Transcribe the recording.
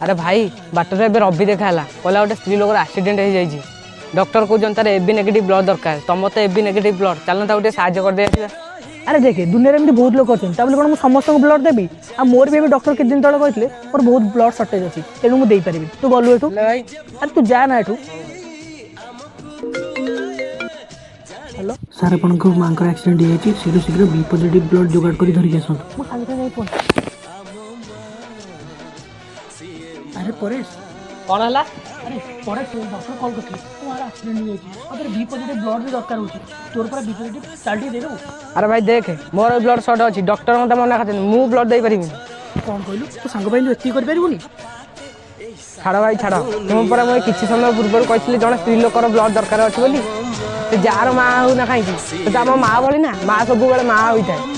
अरे भाई बाटर ए रवि देखा कहला गोटे स्त्री लोकर एक्सीडेंट हो जाए डॉक्टर कहते तार एबी नेगेटिव ब्लड दरकार तुम तो एबी नेगेटिव ब्लड चलना गोटे साहय कर दे। अरे देखे दुनिया में बहुत लोग अच्छे कौन मुझे समस्त ब्लड देवी आ मोर भी डॉक्टर कितने दिन तले कहते मोर बहुत ब्लड सर्टेज अच्छी तेणु मुझे पारि तू गलु एठू अरे तू जा ना एठू। हेलो सर अपन माँ एक्सीडेंट हो शीघ्र शीघ्र बी पॉजिटिव ब्लड जोगाड़ कर धरिक आस। अरे परेश कौन है? अरे परेश डॉक्टर कॉल करते तुम्हारा एक्सीडेंट हो बी पॉजिटिव ब्लड भी दरकार हो तोर पर बी पॉजिटिव चालटी दे दो। अरे भाई देख मोर ब्लड सर्ट अच्छी डॉक्टर मत मना कर मु ब्लड दे पारि कौन कहलु तो सांग तू एति कर छाड़ भाई छाड़ तुम पर मुझे किसी समय पूर्व कही जन स्त्री लोकर ब्लड दरकार अच्छी बोली जार माँ हो ना कहीं आम माँ भली ना माँ सब माँ होता है।